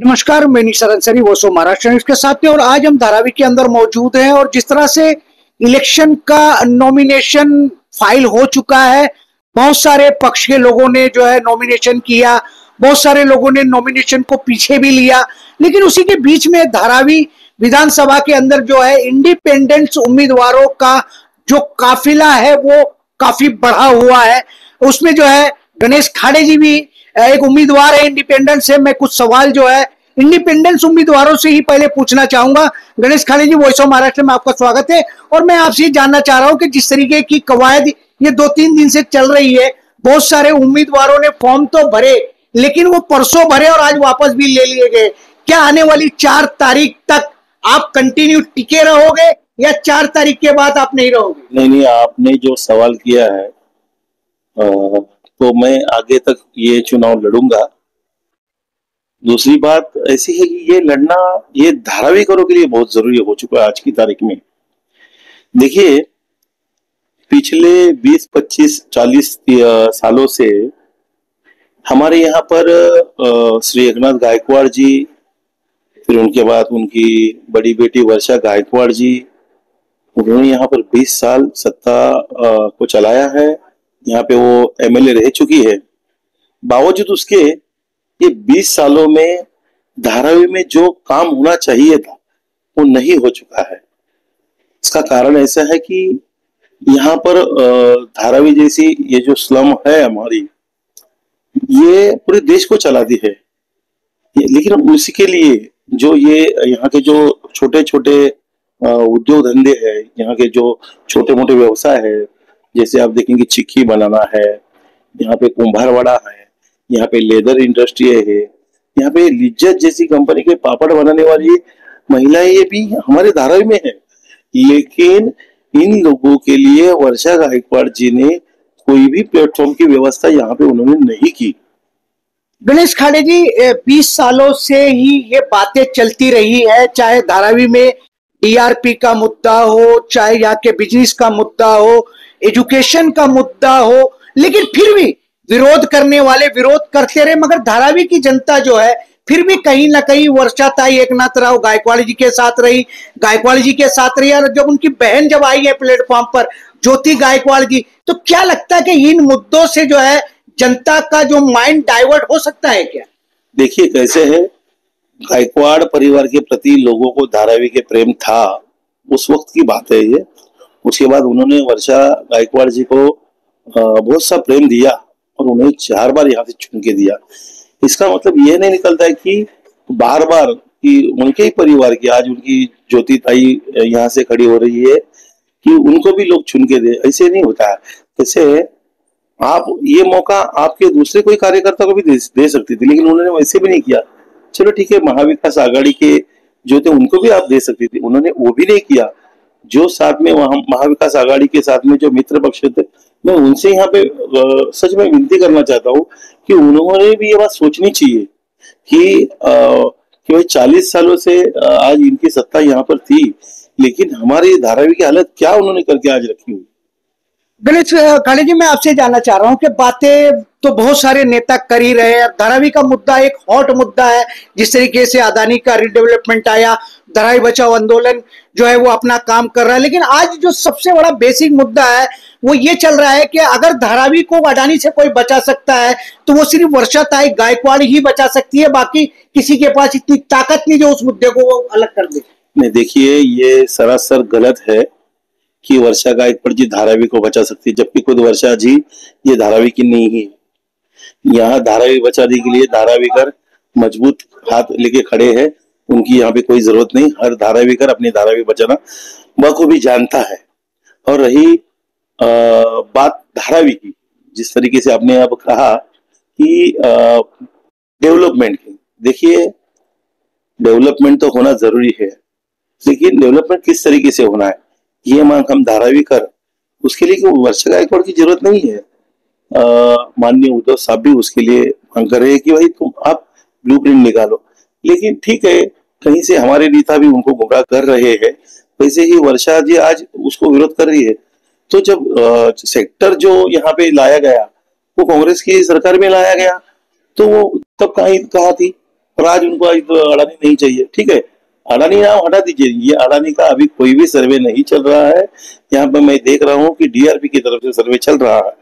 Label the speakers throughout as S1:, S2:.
S1: नमस्कार, मैं निशा अंसारी वो महाराष्ट्र न्यूज के साथ में। और आज हम धारावी के अंदर मौजूद हैं और जिस तरह से इलेक्शन का नॉमिनेशन फाइल हो चुका है, बहुत सारे पक्ष के लोगों ने जो है नॉमिनेशन किया, बहुत सारे लोगों ने नॉमिनेशन को पीछे भी लिया, लेकिन उसी के बीच में धारावी विधानसभा के अंदर जो है इंडिपेंडेंट उम्मीदवारों का जो काफिला है वो काफी बढ़ा हुआ है। उसमें जो है गणेश खाड़े जी भी एक उम्मीदवार है इंडिपेंडेंट से। मैं कुछ सवाल जो है इंडिपेंडेंस उम्मीदवारों से ही पहले पूछना चाहूंगा। गणेश खाड़े जी, वॉइस ऑफ महाराष्ट्र में आपका स्वागत है। और मैं आपसे ये जानना चाह रहा हूं कि जिस तरीके की कवायद ये 2-3 दिन से चल रही है, बहुत सारे उम्मीदवारों ने फॉर्म तो भरे लेकिन वो परसों भरे और आज वापस भी ले लिए गए। क्या आने वाली 4 तारीख तक आप कंटिन्यू टिके रहोगे या 4 तारीख के बाद आप नहीं रहोगे?
S2: नहीं, आपने जो सवाल किया है तो मैं आगे तक ये चुनाव लड़ूंगा। दूसरी बात ऐसी है कि ये लड़ना ये धाराविकों के लिए बहुत जरूरी हो चुका है आज की तारीख में। देखिए, पिछले 20, 25, 40 सालों से हमारे यहाँ पर श्री एकनाथ गायकवाड़ जी, फिर उनके बाद उनकी बड़ी बेटी वर्षा गायकवाड़ जी, उन्होंने यहाँ पर 20 साल सत्ता को चलाया है। यहाँ पे वो एमएलए रह चुकी है। बावजूद उसके ये 20 सालों में धारावी में जो काम होना चाहिए था वो नहीं हो चुका है। इसका कारण ऐसा है कि यहाँ पर धारावी जैसी ये जो स्लम है हमारी, ये पूरे देश को चलाती है। लेकिन उसके लिए जो ये यहाँ के जो छोटे छोटे उद्योग धंधे हैं, यहाँ के जो छोटे मोटे व्यवसाय है, जैसे आप देखेंगे चिक्की बनाना है, यहाँ पे कुंभारवाड़ा है, यहाँ पे लेदर इंडस्ट्री है, यहाँ पे लिज्जत जैसी कंपनी के पापड़ बनाने वाली महिलाएं ये भी हमारे धारावी में है। लेकिन इन लोगों के लिए वर्षा गायकवाड़ जी ने कोई भी प्लेटफॉर्म की व्यवस्था यहाँ पे उन्होंने नहीं की।
S1: गणेश खाड़े जी, 20 सालों से ही ये बातें चलती रही है, चाहे धारावी में डीआरपी का मुद्दा हो, चाहे यहाँ के बिजनेस का मुद्दा हो, एजुकेशन का मुद्दा हो, लेकिन फिर भी विरोध करने वाले विरोध करते रहे। मगर धारावी की जनता जो है फिर भी कहीं ना कहीं वर्षाताई एकनाथ राव गायकवाड़ जी के साथ रही, गायकवाड़ जी के साथ रही। और जब उनकी बहन जब आई है प्लेटफॉर्म पर, ज्योति गायकवाड़ जी, तो क्या लगता है कि इन मुद्दों से जो है जनता का जो माइंड डाइवर्ट हो सकता है क्या?
S2: देखिए कैसे है, गायकवाड़ परिवार के प्रति लोगों को धारावी के प्रेम था, उस वक्त की बात है ये। उसके बाद उन्होंने वर्षा गायकवाड़ जी को बहुत सा प्रेम दिया और उन्हें 4 बार यहाँ से चुन के दिया। इसका मतलब ये नहीं निकलता है कि बार बार कि उनके ही परिवार की, आज उनकी ज्योति ताई यहाँ से खड़ी हो रही है, कि उनको भी लोग चुन के दे, ऐसे नहीं होता है। जैसे आप ये मौका आपके दूसरे कोई कार्यकर्ता को भी दे सकती थी, लेकिन उन्होंने वैसे भी नहीं किया। चलो ठीक है, महाविकास आघाड़ी के जो थे उनको भी आप दे सकती थी, उन्होंने वो भी नहीं किया। जो साथ में वहां महाविकास आघाड़ी के साथ में जो मित्र पक्ष थे, मैं उनसे यहाँ पे सच में विनती करना चाहता हूँ कि उन्होंने भी ये बात सोचनी चाहिए कि भाई 40 सालों से आज इनकी सत्ता यहाँ पर थी, लेकिन हमारी धारावी की हालत क्या उन्होंने करके आज रखी हुई।
S1: गणेश खाड़े जी, मैं आपसे जानना चाह रहा हूं कि बातें तो बहुत सारे नेता कर ही रहे हैं। धारावी का मुद्दा एक हॉट मुद्दा है। जिस तरीके से अदानी का रिडेवलपमेंट आया, धारावी बचाओ आंदोलन जो है वो अपना काम कर रहा है, लेकिन आज जो सबसे बड़ा बेसिक मुद्दा है वो ये चल रहा है कि अगर धारावी को अडानी से कोई बचा सकता है तो वो सिर्फ वर्षाताई गायकवाड़ ही बचा सकती है, बाकी किसी के पास इतनी ताकत नहीं जो उस मुद्दे को वो अलग कर दे।
S2: नहीं, देखिए ये सरासर गलत है कि वर्षा गायकवाड़ जी धारावी को बचा सकती है, जबकि खुद वर्षा जी ये धारावी की नहीं है। यहाँ धारावी बचाने के लिए धारावीकर मजबूत हाथ लेके खड़े हैं, उनकी यहाँ पे कोई जरूरत नहीं। हर धारावीकर अपनी धारावी बचाना बखूबी जानता है। और रही बात धारावी की, जिस तरीके से आपने अब कहा कि डेवलपमेंट की, देखिए डेवलपमेंट तो होना जरूरी है, लेकिन डेवलपमेंट किस तरीके से होना है ये मांग हम धारावी कर, उसके लिए वर्षा गायकवाड़ की जरूरत नहीं है। माननीय उद्धव साहब भी उसके लिए मांग कर रहे हैं कि भाई तुम आप ब्लूप्रिंट निकालो। लेकिन ठीक है, कहीं से हमारे नेता भी उनको गुमराह कर रहे हैं, वैसे ही वर्षा जी आज उसको विरोध कर रही है। तो जब सेक्टर जो यहाँ पे लाया गया वो कांग्रेस की सरकार में लाया गया, तो वो तब कहाँ थी? और आज उनको आज तो अडानी नहीं चाहिए। ठीक है, अडानी नाम हटा दीजिए, ये अडानी का अभी कोई भी सर्वे नहीं चल रहा है। यहाँ पर मैं देख रहा हूँ कि डीआरपी की तरफ से सर्वे चल रहा है,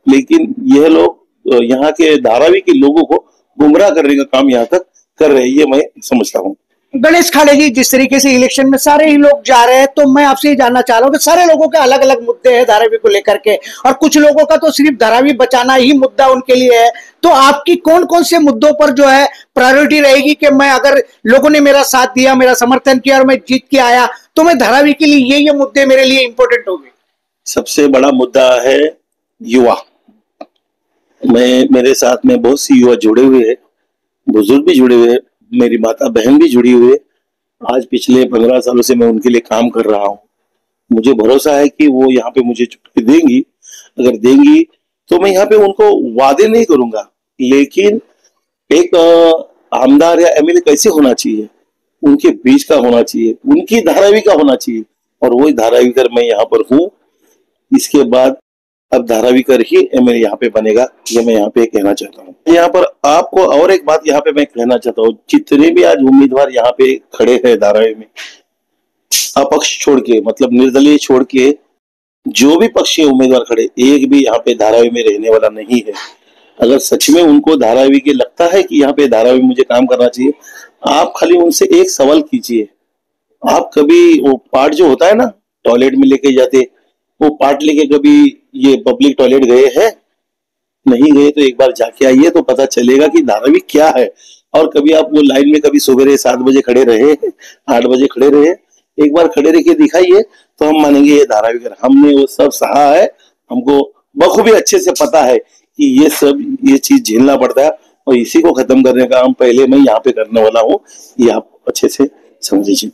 S2: लेकिन यह लोग यहाँ के धारावी के लोगों को गुमराह करने का काम यहाँ तक कर रहे हैं, ये मैं समझता हूँ।
S1: गणेश खाड़े जी, जिस तरीके से इलेक्शन में सारे ही लोग जा रहे हैं, तो मैं आपसे ये जानना चाह रहा हूँ कि सारे लोगों के अलग अलग मुद्दे हैं धारावी को लेकर के, और कुछ लोगों का तो सिर्फ धारावी बचाना ही मुद्दा उनके लिए है। तो आपकी कौन कौन से मुद्दों पर जो है प्रायोरिटी रहेगी कि मैं, अगर लोगों ने मेरा साथ दिया, मेरा समर्थन किया और मैं जीत के आया, तो मैं धारावी के लिए ये मुद्दे मेरे लिए इंपॉर्टेंट होंगे?
S2: सबसे बड़ा मुद्दा है युवा। मेरे साथ में बहुत सी युवा जुड़े हुए हैं, बुजुर्ग भी जुड़े हुए हैं, मेरी माता बहन भी जुड़ी हुई है। आज पिछले 15 सालों से मैं उनके लिए काम कर रहा हूँ। मुझे भरोसा है कि वो यहाँ पे मुझे छुट्टी देंगी। अगर देंगी तो मैं यहाँ पे उनको वादे नहीं करूंगा, लेकिन एक आमदार या एमएलए कैसे होना चाहिए, उनके बीच का होना चाहिए, उनकी धारावी का होना चाहिए, और वही धारावी कर मैं यहाँ पर हूँ। इसके बाद अब धारावी कर ही एमएलए यहाँ पे बनेगा, ये मैं यहाँ पे कहना चाहता हूँ। यहाँ पर आपको और एक बात यहाँ पे मैं कहना चाहता हूँ, जितने भी आज उम्मीदवार यहाँ पे खड़े हैं धारावी में, अपक्ष छोड़ के, मतलब निर्दलीय छोड़ के, जो भी पक्षीय उम्मीदवार खड़े, एक भी यहाँ पे धारावी में रहने वाला नहीं है। अगर सच में उनको धारावी के लगता है कि यहाँ पे धारावी मुझे काम करना चाहिए, आप खाली उनसे एक सवाल कीजिए, आप कभी वो पार्ट जो होता है ना टॉयलेट में लेके जाते, वो पार्ट लेके कभी ये पब्लिक टॉयलेट गए हैं? नहीं गए, तो एक बार जाके आइए तो पता चलेगा कि धारावी क्या है। और कभी आप वो लाइन में कभी सवेरे 7 बजे खड़े रहे, 8 बजे खड़े रहे, एक बार खड़े रह के दिखाइए तो हम मानेंगे ये धारावी कर। हमने वो सब सहा है, हमको बखूबी अच्छे से पता है कि ये चीज झेलना पड़ता है, और इसी को खत्म करने का काम पहले मैं यहाँ पे करने वाला हूँ, ये आप अच्छे से समझ लीजिए।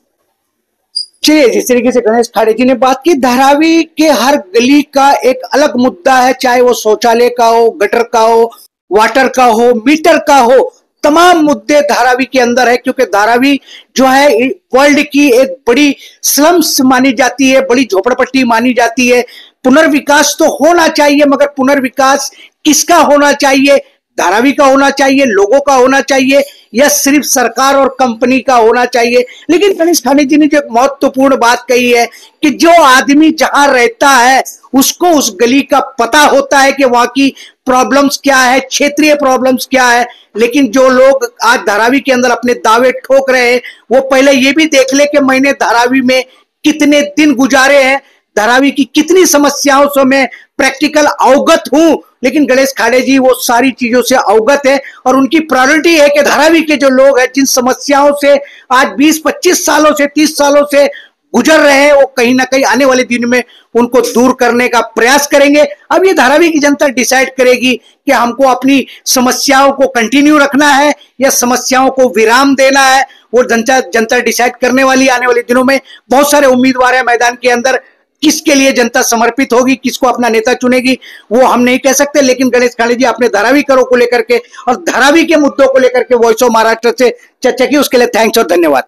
S1: चलिए, जिस तरीके से गणेश खाड़े जी ने बात की, धारावी के हर गली का एक अलग मुद्दा है, चाहे वो शौचालय का हो, गटर का हो, वाटर का हो, मीटर का हो, तमाम मुद्दे धारावी के अंदर है। क्योंकि धारावी जो है वर्ल्ड की एक बड़ी स्लम्स मानी जाती है, बड़ी झोपड़पट्टी मानी जाती है। पुनर्विकास तो होना चाहिए, मगर पुनर्विकास किसका होना चाहिए? धारावी का होना चाहिए, लोगों का होना चाहिए, या सिर्फ सरकार और कंपनी का होना चाहिए? लेकिन गणेश खाड़े जी ने जो महत्वपूर्ण बात कही है कि जो आदमी जहां रहता है उसको उस गली का पता होता है कि वहां की प्रॉब्लम्स क्या है, क्षेत्रीय प्रॉब्लम्स क्या है। लेकिन जो लोग आज धारावी के अंदर अपने दावे ठोक रहे हैं, वो पहले ये भी देख ले कि मैंने धारावी में कितने दिन गुजारे हैं, धारावी की कितनी समस्याओं से मैं प्रैक्टिकल अवगत हूं। लेकिन गणेश खाड़े जी वो सारी चीजों से अवगत है, और उनकी प्रायोरिटी है कि धारावी के जो लोग हैं, जिन समस्याओं से आज 20-25 सालों से 30 सालों से गुजर रहे हैं, वो कहीं ना कहीं आने वाले दिन में उनको दूर करने का प्रयास करेंगे। अब ये धारावी की जनता डिसाइड करेगी कि हमको अपनी समस्याओं को कंटिन्यू रखना है या समस्याओं को विराम देना है। वो जनता डिसाइड करने वाली। आने वाले दिनों में बहुत सारे उम्मीदवार है मैदान के अंदर, किसके लिए जनता समर्पित होगी, किसको अपना नेता चुनेगी, वो हम नहीं कह सकते। लेकिन गणेश खाड़े जी अपने धारावी करों को लेकर के और धारावी के मुद्दों को लेकर के वॉइस ऑफ महाराष्ट्र से चर्चा की, उसके लिए थैंक्स और धन्यवाद।